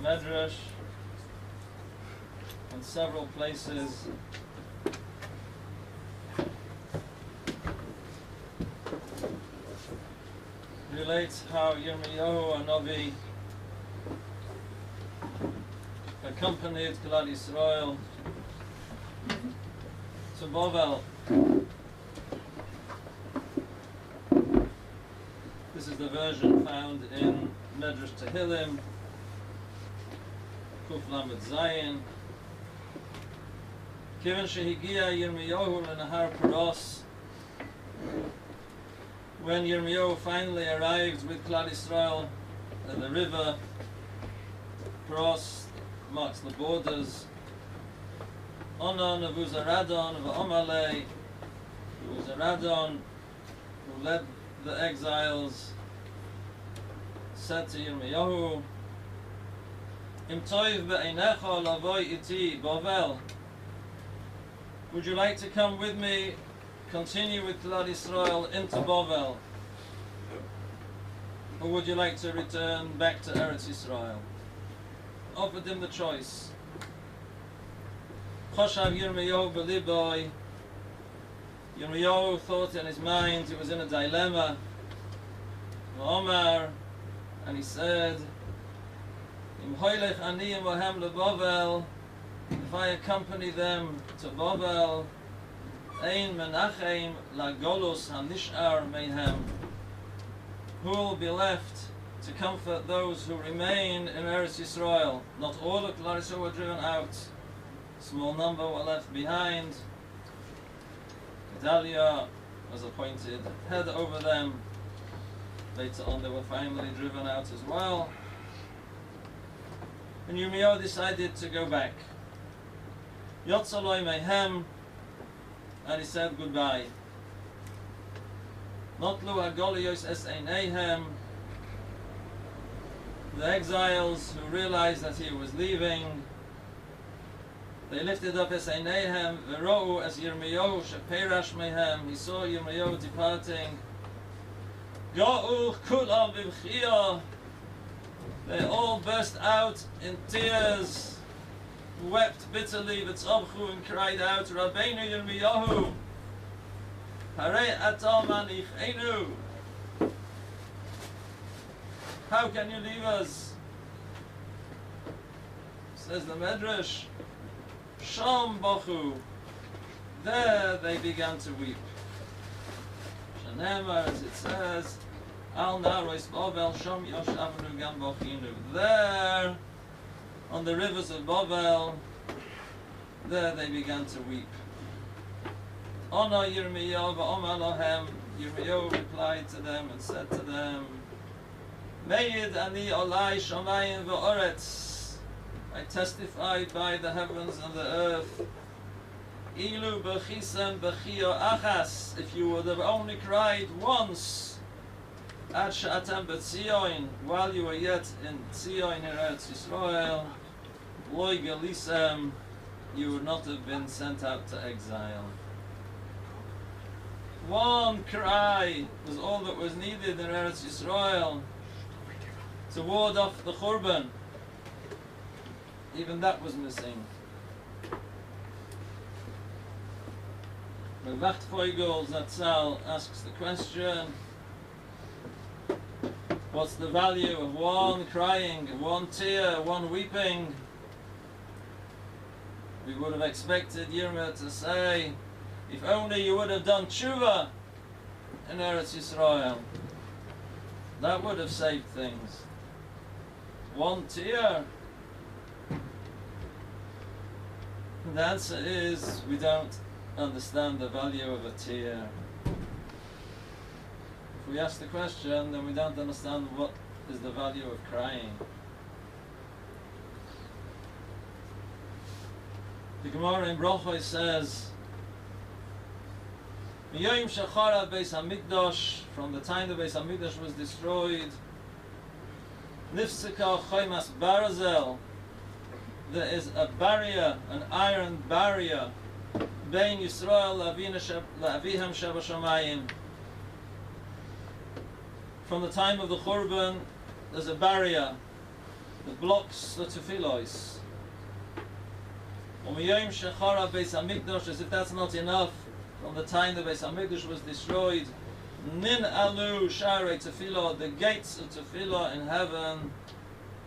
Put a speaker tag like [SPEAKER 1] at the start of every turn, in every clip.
[SPEAKER 1] Medrash in several places relates how Yirmiyahu Hanavi accompanied Klal Yisrael to Bavel. This is the version found in Medrash Tehillim Kuf Lamed Zayin. Kiven shehigia Yirmiyahu lenahar Paros, when Yirmiyahu finally arrived with Klal Yisrael at the river Paros, marks the borders. Onon of Uzaradon of Omalei, Uzaradon, who led the exiles, said to Yirmiyahu, Im toiv be'einecha lavoi iti Bavel. Would you like to come with me, continue with Klal Yisrael into Bavel? Or would you like to return back to Eretz Yisrael? Offered him the choice. Choshav Yirmiyahu b'liboi. Yirmiyahu thought in his mind he was in a dilemma. Omar, and he said, Im hoylech ani mohem leBavel, if I accompany them to Bavel, ein menachem lagolus hanishar mehem, who will be left to comfort those who remain in Eretz Yisrael? Not all of Klal Yisrael were driven out, a small number were left behind. Gedalia was appointed head over them. Later on they were finally driven out as well. And Yirmiyahu decided to go back. Yotzaloi mehem, and he said goodbye. Notlu hagoliyos es eineihem, the exiles who realized that he was leaving, they lifted up es eineihem, v'ro'u es Yirmiyahu sheperash mehem, he saw Yirmiyahu departing. Go'u kulam b'bchiyah, they all burst out in tears, wept bitterly, v'tzavchu, and cried out, Rabbeinu Yirmiyahu, harei atam anichenu, how can you leave us? Says the Medrash, Sham bachu, there they began to weep. Shanemar, as it says, Al narois Bavel sham yoshavnu gam bachinu. There, on the rivers of Bavel, there they began to weep. Ona Yirmiyahu v'omar lohem, Yirmiyahu replied to them and said to them, Meid ani olai shamayim v'oretz, I testified by the heavens and the earth, Ilu b'chisem b'chio achas, if you would have only cried once, Ad she'atem b'tzion, while you were yet in Tzion in Eretz Yisrael, Loi gelisem, you would not have been sent out to exile. One cry was all that was needed in Eretz Yisrael to ward off the Churban. Even that was missing. The Wachtfeugel Zatzal asks the question, What's the value of one crying, one tear, one weeping? We would have expected Yirmiyah to say, if only you would have done tshuva in Eretz Yisrael, that would have saved things. One tear. And the answer is, we don't understand the value of a tear. If we ask the question, then we don't understand what is the value of crying. The Gemara in Bronchoi says, Miyayim Shachara Beis Hamikdash, from the time the Beis Hamikdash was destroyed, Nifsika Chaymas Barazel, there is a barrier, an iron barrier, Bein Yisrael La'aviham Sheba Shamayim. From the time of the Churban, there's a barrier that blocks the tefillos. Umiyayim Shechara Beis Hamikdash, as if that's not enough, from the time the Beis Hamikdash was destroyed, Nin Alu Sharei Tefillah, the gates of Tefillah in heaven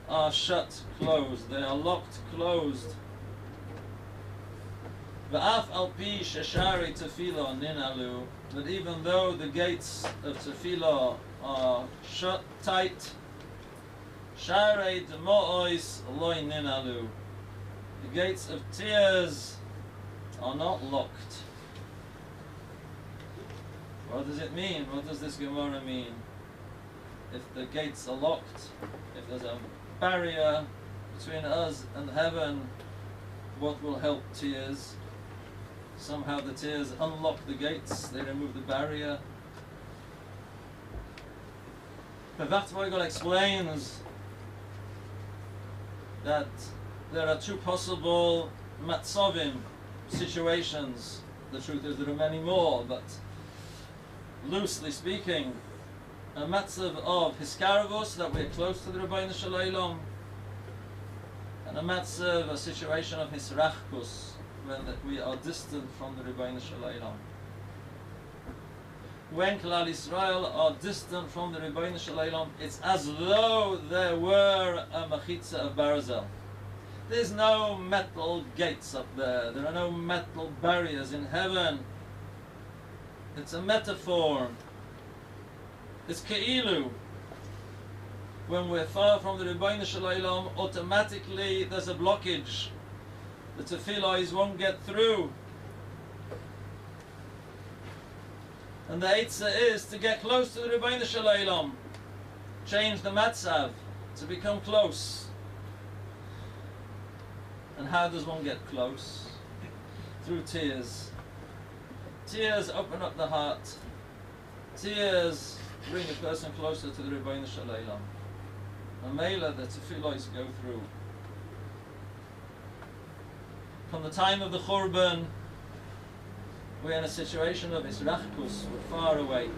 [SPEAKER 1] are shut, closed. They are locked, closed. V'af al pi shesharei Tefillah Nin Alu, but even though the gates of Tefillah are shut tight, Sharei Demo'ois Loi Nin Alu, the gates of tears are not locked. What does it mean? What does this Gemara mean? If the gates are locked, if there's a barrier between us and heaven, what will help tears? Somehow the tears unlock the gates, they remove the barrier. But Vachtweigel explains that there are two possible matzovim, situations. The truth is there are many more, but loosely speaking, a matzav of hiskarvus, that we're close to the Rebbeinu Shalom, and a matzav, a situation of hisrachkus, when we are distant from the Rebbeinu Shalom. When Klal Yisrael are distant from the Rebbeinu Shalom, it's as though there were a machitza of Barazel. There's no metal gates up there. There are no metal barriers in heaven. It's a metaphor. It's ke'ilu. When we're far from the Rebbeinu Shalom, automatically there's a blockage. The tefillahs won't get through. And the eitzah is to get close to the Rebbeinu Shalom. Change the matzav to become close. And how does one get close? Through tears. Tears open up the heart. Tears bring a person closer to the Rebbeinu Shalom. A mela that tefillahs go through. From the time of the Churban, we're in a situation of Israchkus. We're far away.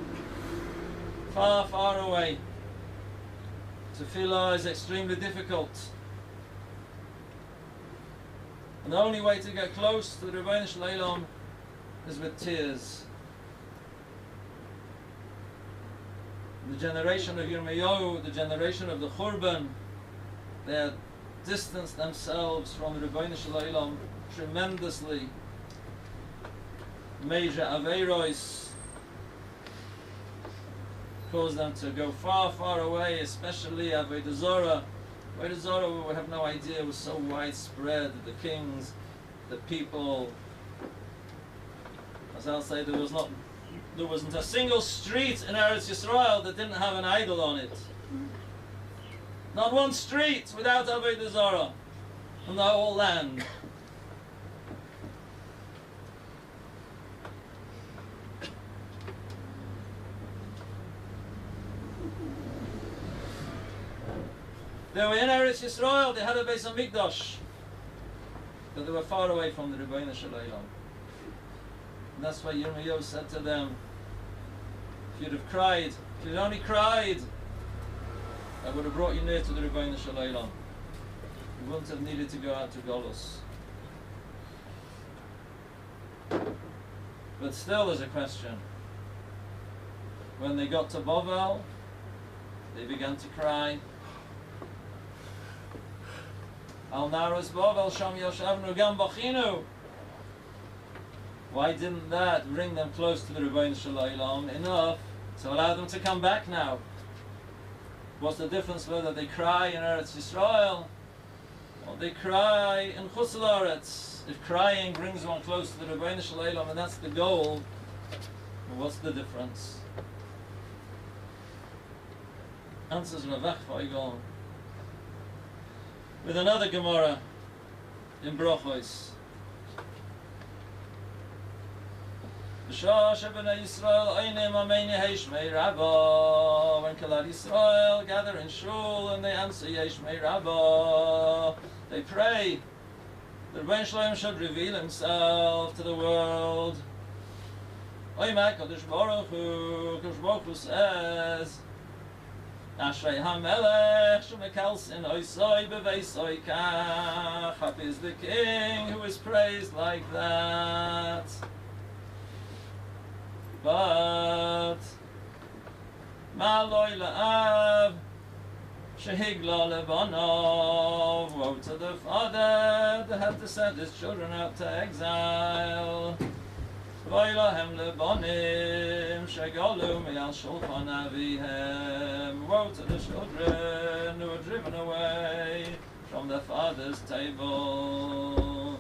[SPEAKER 1] Far, far away. Tefillah is extremely difficult. And the only way to get close to the Rebbeinu Shalom is with tears. The generation of Yirmiyahu, the generation of the Churban, they had distanced themselves from the Rebbeinu Shalom tremendously. Major Aveiros caused them to go far, far away, especially Avodah Zarah. Avodah Zarah, we have no idea, was so widespread. The kings, the people. As I'll say, there wasn't a single street in Eretz Yisrael that didn't have an idol on it. Not one street without Avodah Zarah in the whole land. They were in Eretz Yisrael, they had a Beis Hamikdash, but they were far away from the Rebbeinu Shalom. And that's why Yirmiyahu said to them, if you'd have cried, if you'd only cried, I would have brought you near to the Rebbeinu Shalom. You wouldn't have needed to go out to Golus. But still there's a question. When they got to Bovel, they began to cry. Al naros Bavel sham yoshavnu gam bachinu. Why didn't that bring them close to the Rebbeinu Shalom enough to allow them to come back now? What's the difference whether they cry in Eretz Yisrael or they cry in Chutz La'aretz? If crying brings one close to the Rebbeinu Shalom and that's the goal, well, what's the difference? Answers Ravach Feigel with another Gemara in Brochos. When Klal Yisrael gather in shul and they answer Yeshmei Rabbah, they pray that Rebbeinu Shalom should reveal himself to the world. Kadosh Baruch Hu says, Ashrei HaMelech shemekalsin oisoi beveisoi kach. Happy is the king who is praised like that. But Maloi la'av shehigla lebanov. Woe to the father that had to send his children out to exile. V'yilahem lebanim shegolu me'al shulchan avihem. Woe to the children who were driven away from their father's table.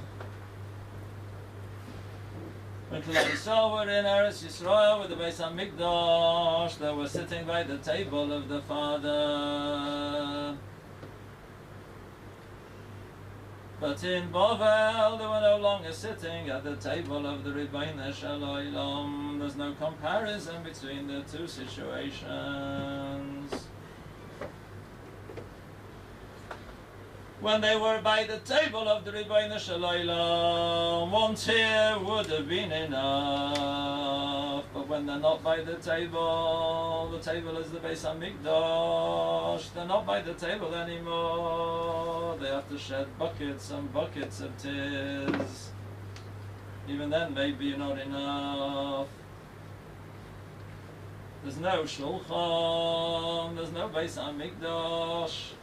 [SPEAKER 1] When Klal Yisrael were in Eretz Yisrael with the Beis HaMikdash, they were sitting by the table of the Father. But in Bavel, they were no longer sitting at the table of the Rebbeinu Shalom. There's no comparison between the two situations. When they were by the table of the Rebbeinu Shalom, one tear would have been enough. But when they're not by the table is the Beis HaMikdash, they're not by the table anymore. They have to shed buckets and buckets of tears. Even then, maybe not enough. There's no Shulchan, there's no Beis HaMikdash.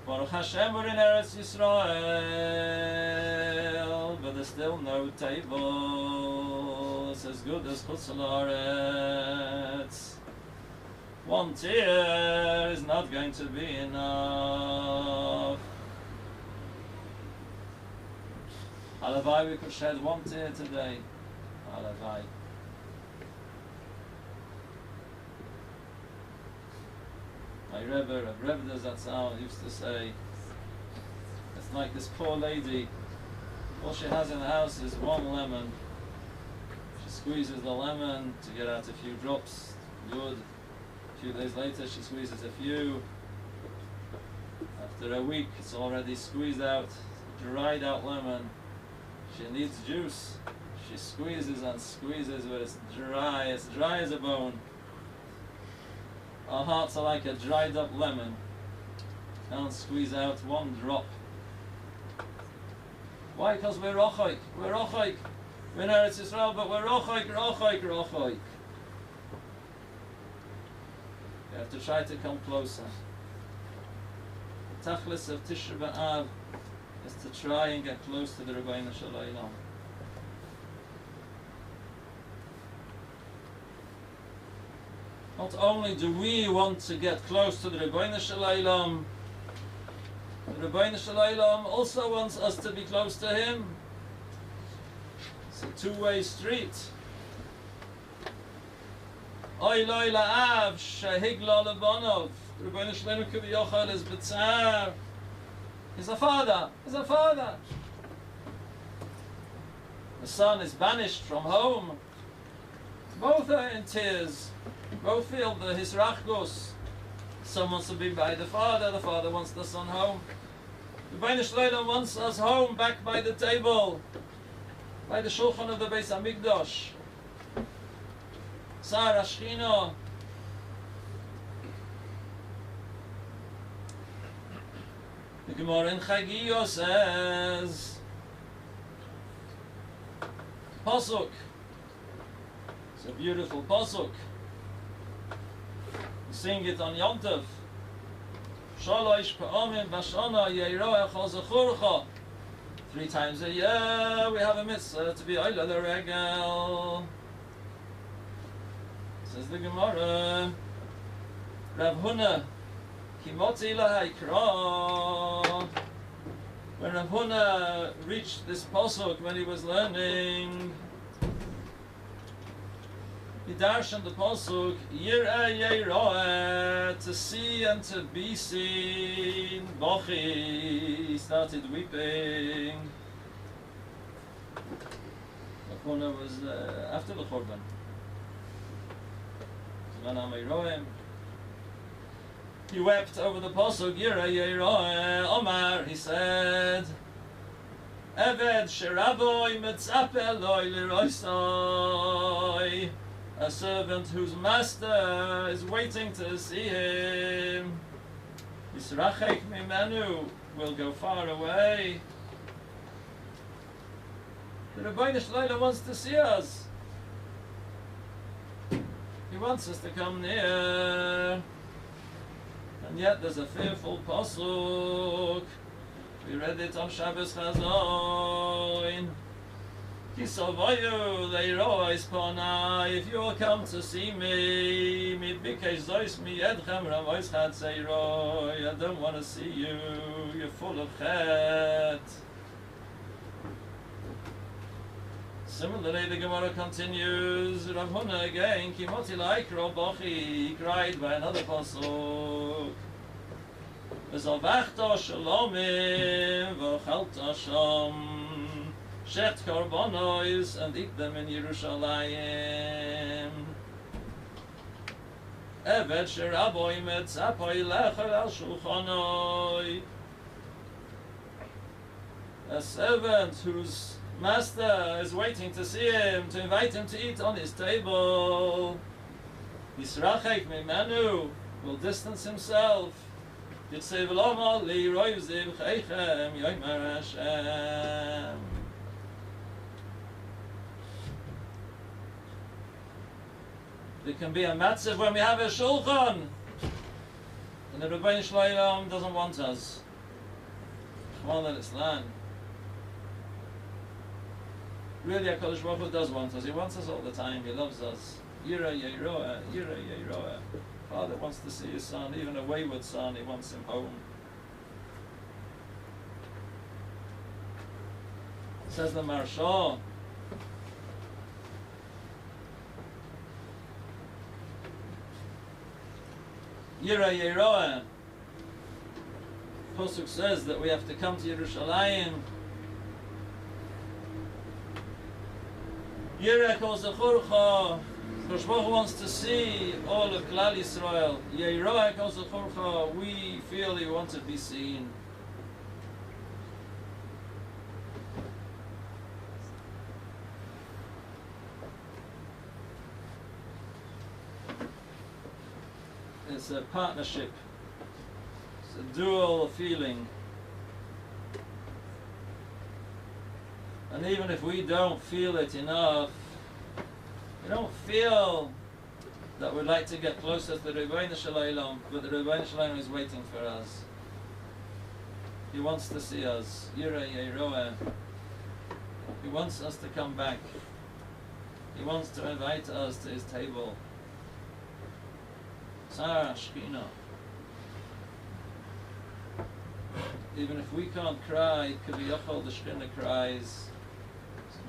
[SPEAKER 1] Baruch Hashem, we're in Eretz Yisrael, but there's still no table. It's as good as Chutz La'aretz. One tear is not going to be enough. Halavai, we could shed one tear today. Halavai. My Rebbe Zatzal used to say, it's like this poor lady, all she has in the house is one lemon. She squeezes the lemon to get out a few drops, good. A few days later she squeezes a few. After a week it's already squeezed out, dried out lemon. She needs juice. She squeezes and squeezes, but it's dry as a bone. Our hearts are like a dried up lemon. Can't squeeze out one drop. Why? Because we're rochoik. We're rochoik. We're in Eretz Yisrael, but we're rochoik. You have to try to come closer. The tachlis of Tisha B'Av is to try and get close to the Rebbeinu Shalom. Not only do we want to get close to the Rebbeinu Shalom, the Rebbeinu Shalom also wants us to be close to Him. It's a two-way street. Oiloi la'av shehigla lebanov. The Rebbeinu Shalom Kivyochel is b'tzar. He's a father. He's a father. The son is banished from home. Both are in tears. Both feel the hisrachgus. Son wants to be by the father wants the son home. The Rebbeinu Shalom wants us home, back by the table, by the shulchan of the Beis HaMikdash. Sar Ashchina. The Gemara in Chagiyo says, pasuk. It's a beautiful pasuk. sing it on Yom Tov. Shalosh pa'amim b'shana yeiro echol zechurcha. 3 times a year we have a mitzvah to be oile the regel. Says the Gemara, Rav Huna, Kimoti lahayikra. When Rav Huna reached this pasuk when he was learning, he darshan the pasuk Yir'eh Yeroeh, to see and to be seen. Bochi, he started weeping. Rav Huna was after the Churban. He wept over the pasuk Yir'eh Yeroeh. Omar, he said, Eved sheraboy metzapeh loy liroisai. A servant whose master is waiting to see him. Yisrachek mimenu, will go far away. The Rebbeinu Shlomo wants to see us. He wants us to come near. And yet there's a fearful pasuk. We read it on Shabbos Chazon. If you will come to see me, I don't want to see you, you're full of chet. Similarly, the Gemara continues, Rav Huna again, he cried by another pasuk. Shecht korbanos, and eat them in Yerushalayim. Eved sheraboy metzapoy lecher al shulchanoi. A servant whose master is waiting to see him, to invite him to eat on his table. Yisrachek mimenu, will distance himself. Yitzei v'lomar li roivziv cheichem yoymar Hashem. There can be a matzav when we have a shulchan, and the Rebbeinu Shlomo doesn't want us. Chwan al-Islam. Really, HaKadosh Baruch Hu does want us. He wants us all the time. He loves us. Yir'eh Yeroeh, Yir'eh Yeroeh. Father wants to see his son, even a wayward son. He wants him home. Says the Marsha. Yir'eh Yeroeh. Pasuk says that we have to come to Yerushalayim. Yir'eh kol zechurcha. Kosh Baruch Hu wants to see all of Klal Yisrael. Yeroeh kol zechurcha. We feel he wants to be seen. It's a partnership. It's a dual feeling. And even if we don't feel it enough, we don't feel that we'd like to get closer to the Rebbeinu Shalom, but the Rebbeinu Shalom is waiting for us. He wants to see us. Yir'eh Yeroeh. He wants us to come back. He wants to invite us to his table. Sarah Shechina. Even if we can't cry, Kaviyachol the Shechina cries.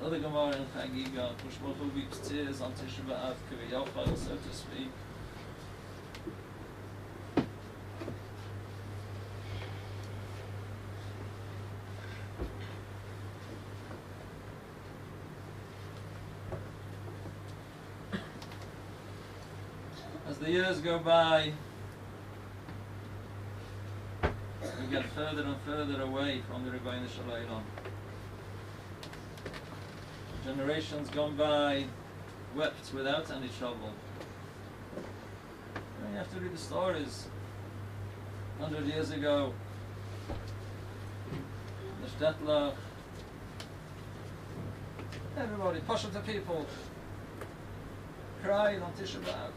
[SPEAKER 1] There's another Gemara in Chagiga. Kosh Baruch Hu weeps tears on Tisha B'Av, Kaviyachol, so to speak. As the years go by, we get further and further away from the Rebbeinu Shalom. Generations gone by, wept without any trouble. You have to read the stories. 100 years ago, the Shtetler, everybody, Pashut people, cried on Tisha B'Av.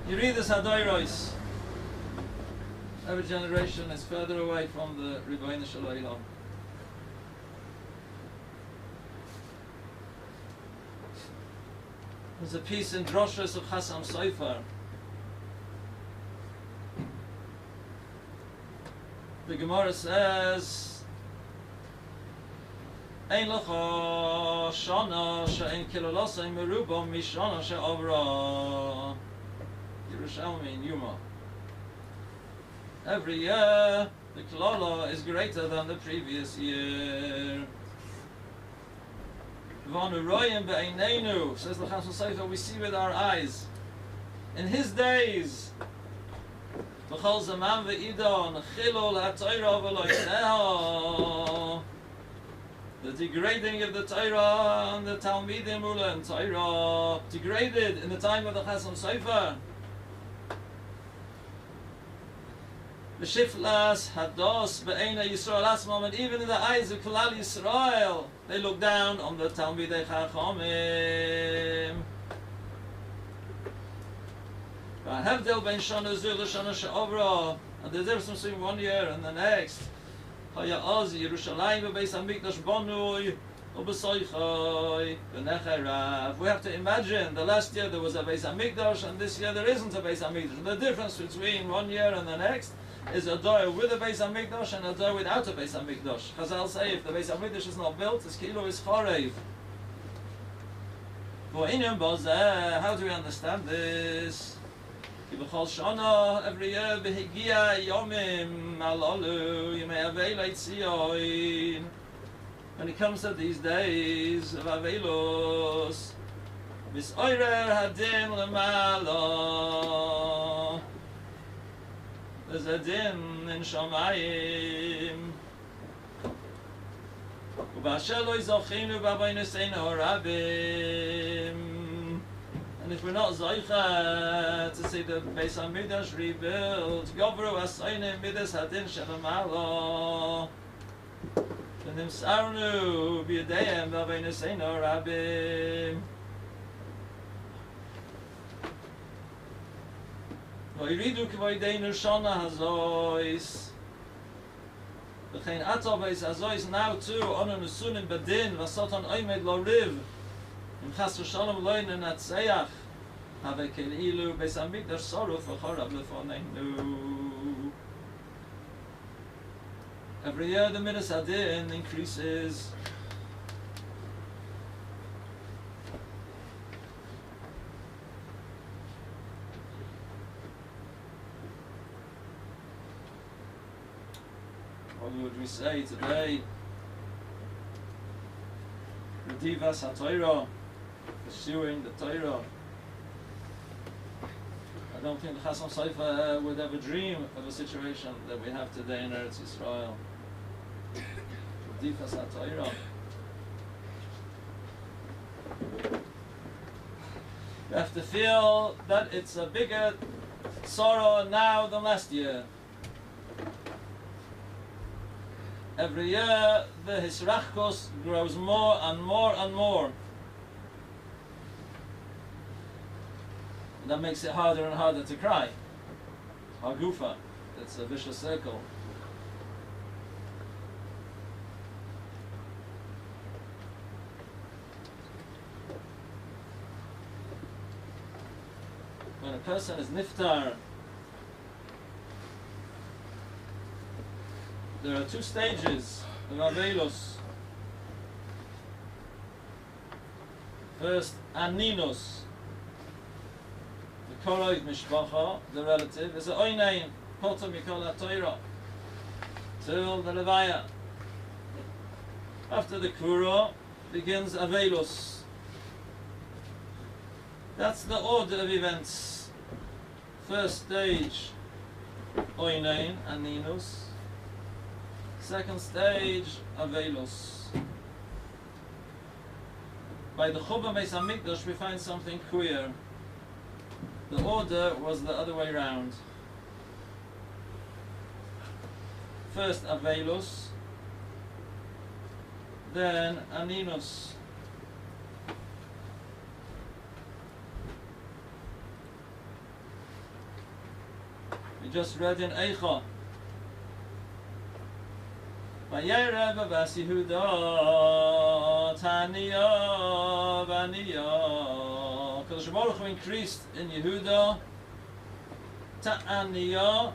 [SPEAKER 1] You read this Hadoros. Every generation is further away from the Ribono Shel Olam. There's a piece in Droshes of Chasam Sofer. The Gemara says, Ein lecha shana she'en kilolosei meruba mishana she'avra. Yerushalmi in Yuma. Every year, the Klala is greater than the previous year. V'anu royim be'einenu, says the Chasam Sofer, we see with our eyes. In his days, B'chol zaman ve'idon, chilul ha'Torah v'lo yineha. The degrading of the Torah and the Talmidim Ula and Torah degraded in the time of the Chasam Sofer. V'shiflas hados be'eina Yisrael asmam, and even in the eyes of Klal Yisrael, they look down on the Talmidei Chachamim. V'havdel bein shana zu l'shana she'avra, and the difference between 1 year and the next. Haya az Yerushalayim v'beis hamikdash bonui u'b'soichai v'necherav. We have to imagine the last year there was a Beis Hamikdash and this year there isn't a Beis Hamikdash. The difference between 1 year and the next is a door with a Beis Hamikdash and a door without a Beis Hamikdash. Chazal say if the Beis Hamikdash is not built, it's kilo is chorev. How do we understand this? Every year, when it comes to these days of Avelos, there's a din in Shamayim. And if we're not Zoicha to see the Beis HaMikdash rebuilt, Gavru Asaynim Midas Hadin Shalomalo, V'nimsarnu B'yadeyem V'aveinuseinu Rabim. V'yiridu K'voideinu Shana Hazois. V'chein Atoveis Hazois now too, Onu Nusunim Badin, V'soton Oymed Lo Riv, Im Chas V'shalom Lo Nenatzeach, Have Keilu Beis HaMikdash Soruf V'chorav Lefoneinu. Every year the Midas Hadin increases. What would we say today? Redivas HaTorah, pursuing the Torah. I don't think the Chasam Sofer would ever dream of a situation that we have today in Eretz Yisrael. Redivas HaTorah. You have to feel that it's a bigger sorrow now than last year. Every year the Hisrachkos grows more and more and more. And that makes it harder and harder to cry. Hagufa, it's a vicious circle. When a person is niftar, there are two stages of Avelos. First, Aninos, the Koroid Mishpacha, the relative, is a Oynein, Potem Mikol HaTorah, till the Levaya. After the Kuro begins Avelos. That's the order of events. First stage, Oynein, Aninos. Second stage, Avelos. By the Chubah Beis HaMikdash we find something queer. The order was the other way round. First Avelos, then Aninos. We just read in Eicha. Vayera b'Bas Yehuda Taniya v'Aniya. Because Baruch Hu increased in Yehuda Ta'aniya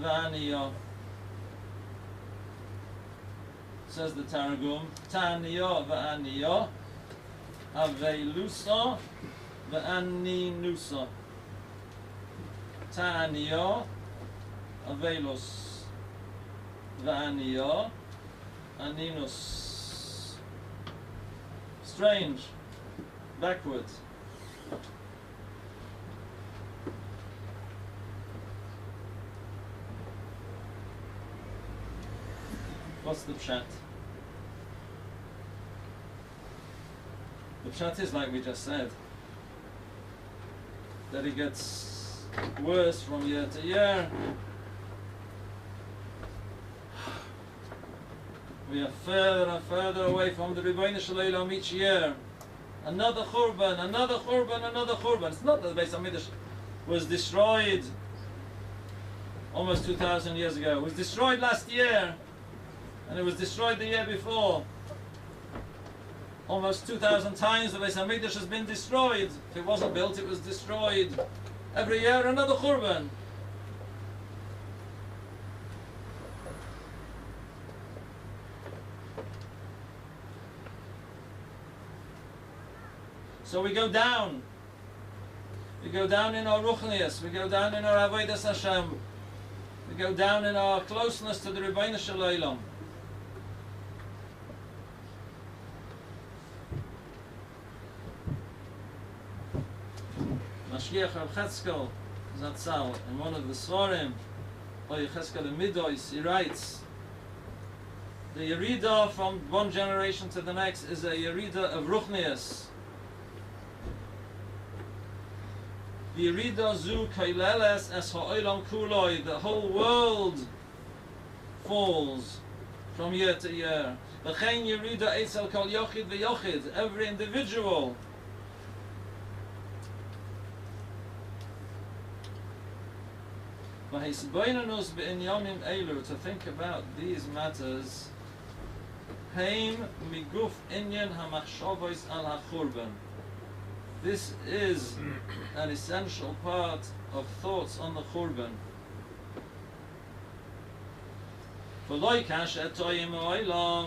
[SPEAKER 1] v'Aniya. Says the Targum, Ta'aniya v'Aniya Avelusa v'Aninusa. Ta'aniya Avelus v'Aniya Aninus. Strange, backwards. What's the pshat? The pshat is like we just said, that it gets worse from year to year. We are further and further away from the Rebbeinu Shalom each year. Another Churban, another Churban, another Churban. It's not that the Beis HaMikdash was destroyed almost 2,000 years ago. It was destroyed last year, and it was destroyed the year before. Almost 2,000 times the Beis HaMikdash has been destroyed. If it wasn't built, it was destroyed. Every year another Churban. So we go down. We go down in our ruchnius. We go down in our avodas Hashem. We go down in our closeness to the Rebbeinu Shalom. Mashgiach Rav Cheskel Zatzal, in one of the Svarim, Oy Cheskel Midois, he writes, the Yerida from one generation to the next is a Yerida of ruchnius. The Yerida zu kaileles es ha'olam kuloi. The whole world falls from year to year. V'chein Yerida etzel kol yochid v'yochid. Every individual. V'heisboinanus be'inyanim elu. To think about these matters. Heim miguf inyan ha'machshavos al ha'churban. This is an essential part of thoughts on the Churban.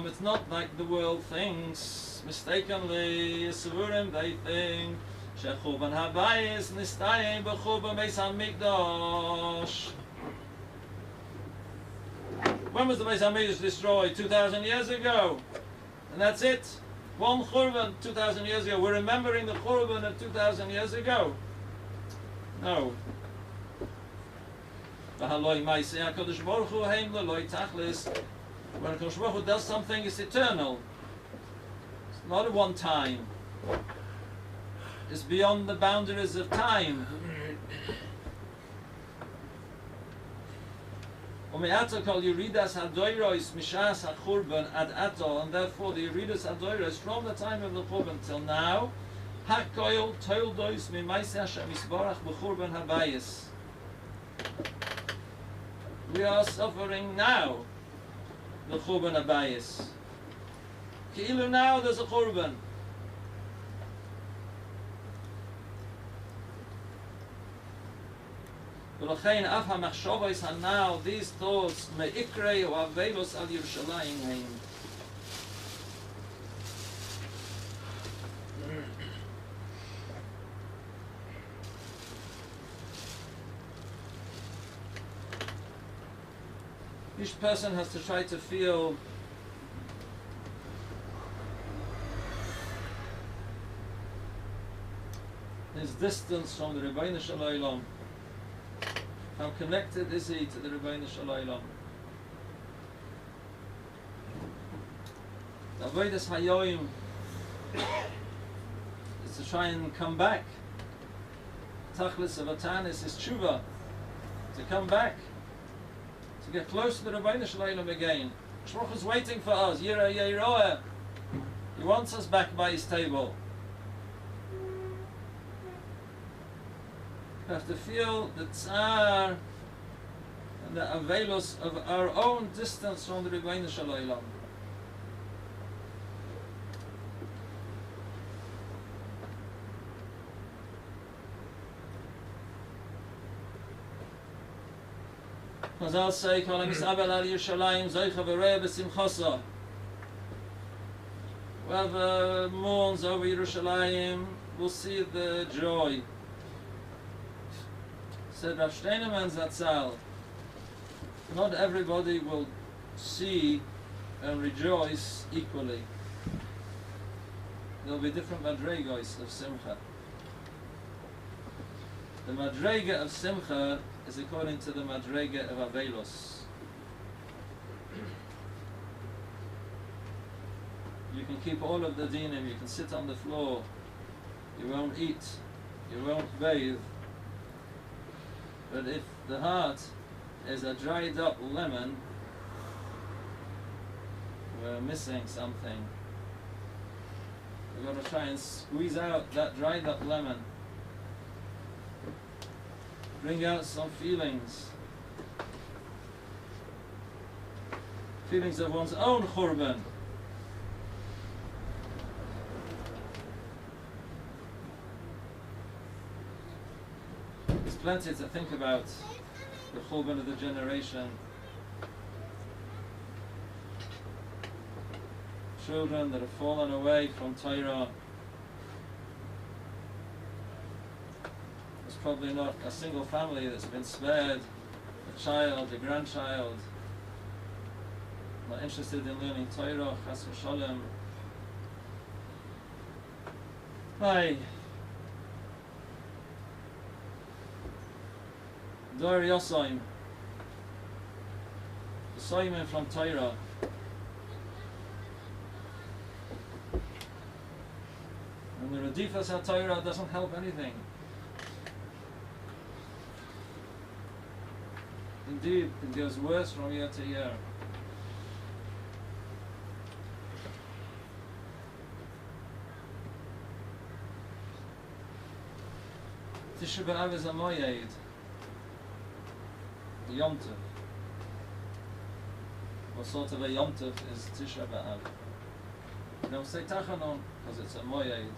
[SPEAKER 1] It's not like the world thinks. Mistakenly, they think Churban habayis nistayim b'Churban Beis HaMikdash. When was the Beis HaMikdash destroyed? 2,000 years ago, and that's it. One Churban 2,000 years ago. We're remembering the Churban of 2,000 years ago. No. When HaKadosh Baruch Hu does something, it's eternal. It's not a one time. It's beyond the boundaries of time. And therefore the Yeridas Hadoiros from the time of the Churban till now, we are suffering now the Churban Habayis. Ki'ilu now there's a Churban. ולכן אף המחשבוס הנ"ל, these thoughts, מאיקרי או אבלות על ירושלים הם. Each person has to try to feel his distance from the Rebbeinu Shalom. How connected is he to the Rebbeinu Shalom? The Avodas Hayoim is to try and come back. Tachlis of Atanis is tshuva, to come back, to get close to the Rebbeinu Shalom again. Shmuch is waiting for us. Yira Yeroah. He wants us back by his table. We have to feel the tsar and the avelus of our own distance from the Rebbeinu Shalom. Chazal say, Kol HaMisabel al Yerushalayim Zoicha v'Reya b'Simchosa. Whoever mourns over Yerushalayim will see the joy. Said Rav Steinemann Zatzal, not everybody will see and rejoice equally. There will be different madregos of Simcha. The madrega of Simcha is according to the madrega of Avelos. You can keep all of the dinim, you can sit on the floor, you won't eat, you won't bathe. But if the heart is a dried up lemon, we're missing something. We've got to try and squeeze out that dried up lemon. Bring out some feelings. Feelings of one's own churban. There's plenty to think about the churban of the generation. Children that have fallen away from Torah. There's probably not a single family that's been spared, a child, a grandchild, not interested in learning Torah, chas v'sholem. Hi. Dor Yosoim, the Soimen from Torah. And the Radifas HaTorah doesn't help anything. Indeed, it goes worse from year to year. Tisha B'Av is a moyed, the Yom Tov. What sort of a Yom Tov is Tisha B'Av? You don't say Tachanon because it's a moyed.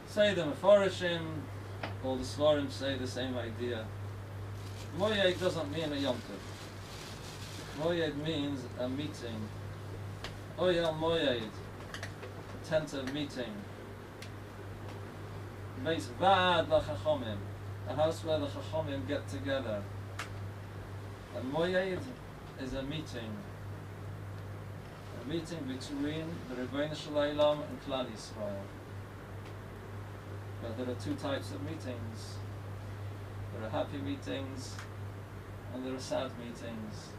[SPEAKER 1] Say the Meforeshim, all the Svarim say the same idea. Moyed doesn't mean a Yom Tov. Moyed means a meeting. Oyel Moyed, a tent of meeting. Beis Vad LaChachomim, a house where the Chachomim get together. A Moyed is a meeting. A meeting between the Rebbeinu Shalom and Klal Yisrael. But there are two types of meetings. There are happy meetings and there are sad meetings.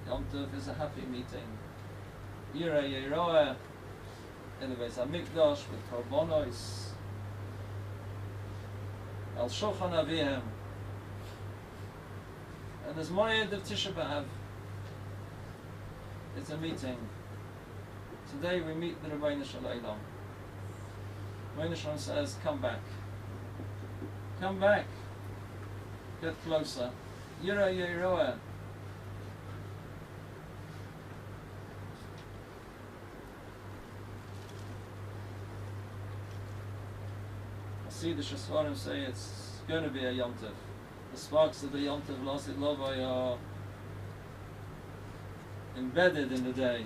[SPEAKER 1] Yom Tov is a happy meeting. Yira Yeroeh in the Beis HaMikdash with Korbonos. Al Shulchan Avihem. And there's Moed of Tisha B'Av. It's a meeting. Today we meet the Rebbeinu Shalom. Rebbeinu Shalom says, come back. Come back. Get closer. Yira Yeroeh. See the Shasvarim say it's going to be a Yom Tov. The sparks of the Yom Tov Lasid Lovay are embedded in the day.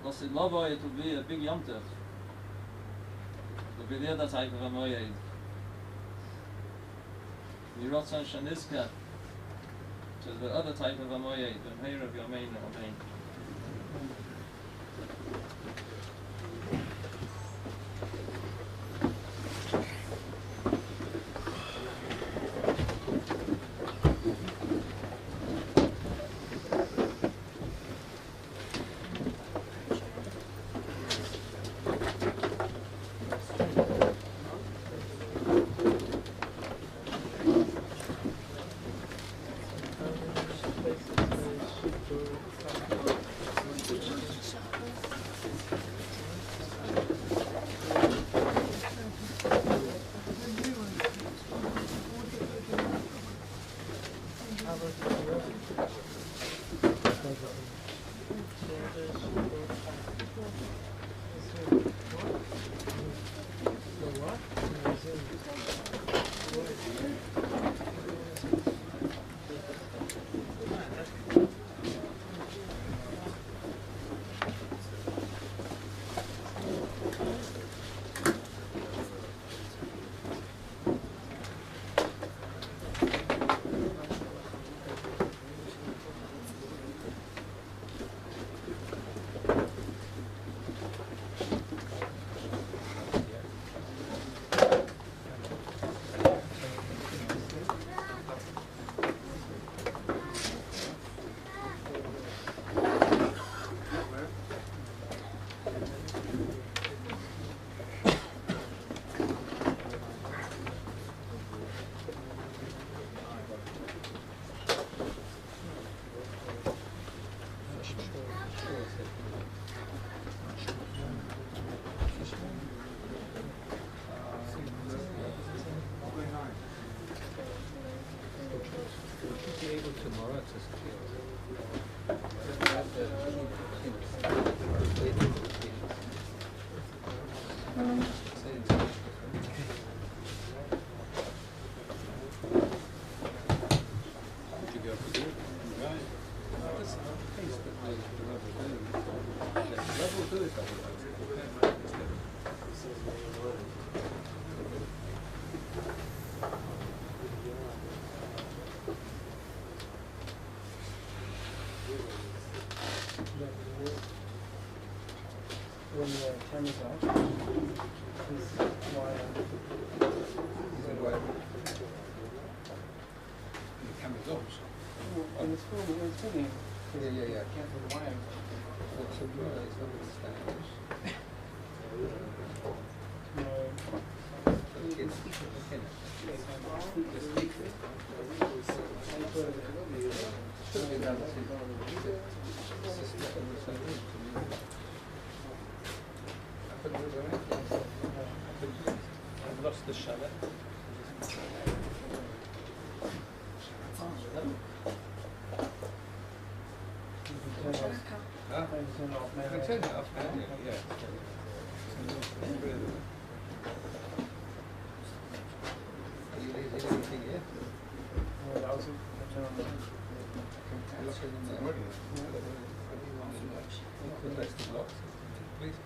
[SPEAKER 1] Lasid Lovay, it will be a big Yom Tov. It will be the other type of a Moyed. Yirotzon Shanizka, which is the other type of a Moyed. V'mheir of Yomein Amen.
[SPEAKER 2] camera's off. This wire.
[SPEAKER 3] The camera's off.
[SPEAKER 2] When it's filming.
[SPEAKER 3] Yeah.
[SPEAKER 2] Can't put the wire.
[SPEAKER 3] What's the wire? It's not the standards.
[SPEAKER 2] No.
[SPEAKER 3] It's I've lost the shutter. Huh?
[SPEAKER 2] Turn it off, maybe.
[SPEAKER 3] I turn it off now, yeah. Are you leaving anything here?
[SPEAKER 2] Oh, that was it. Turn on the
[SPEAKER 3] The rest is locked. Please.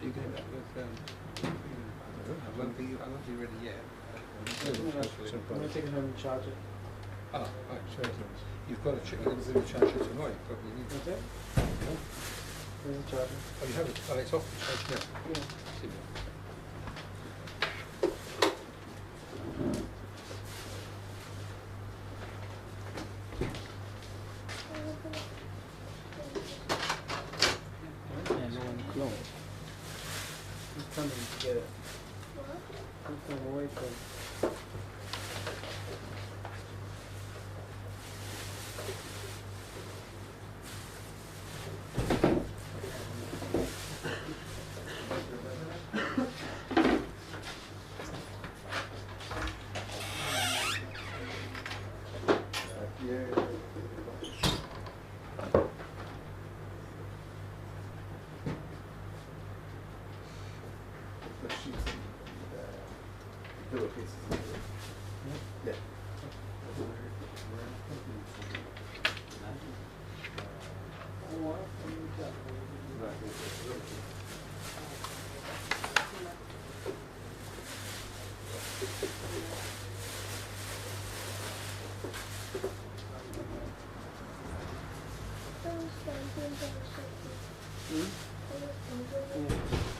[SPEAKER 3] You can have I won't be ready yet.
[SPEAKER 2] I'm going to take it home and charge it.
[SPEAKER 3] Ah, right, sure. You've got to check the charge it tonight, you probably need
[SPEAKER 2] That's it?
[SPEAKER 3] Yeah.
[SPEAKER 2] There's the charger.
[SPEAKER 3] Oh, you have it? Oh, it's off the charge now.
[SPEAKER 2] Yeah. Yeah, no one clone. He's coming to get it. He's coming away from.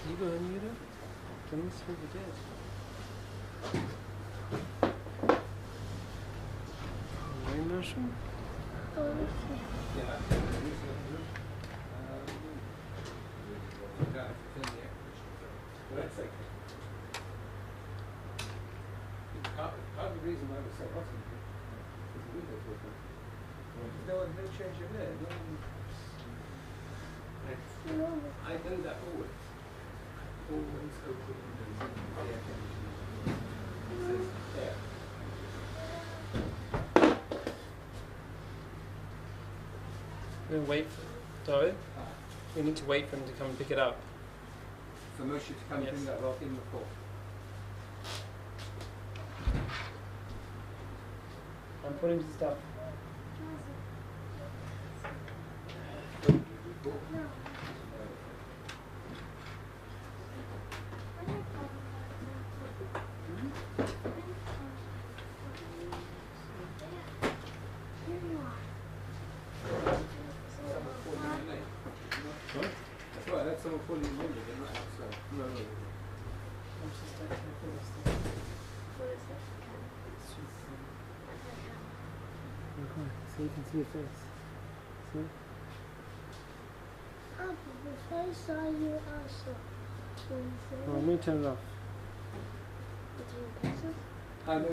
[SPEAKER 2] You go ahead and mute it. Can we see the dead? Rain motion?
[SPEAKER 3] Part of the reason why we're so hot in here is the windows open. There's no change of air. I do that always. Always open windows in the air conditioning. It says air.
[SPEAKER 2] We're going to wait for David. We need to wait for him to come and pick it up.
[SPEAKER 3] For Moshe to come and bring that rock in the port.
[SPEAKER 2] I'm putting some stuff.
[SPEAKER 3] That's right, that's someone calling you Monday, they're not outside. No.
[SPEAKER 2] I'm just starting to put this stuff. Okay, so you can see your face. See?
[SPEAKER 4] If I saw you also,
[SPEAKER 2] Oh, let me turn it off.
[SPEAKER 4] between pencils.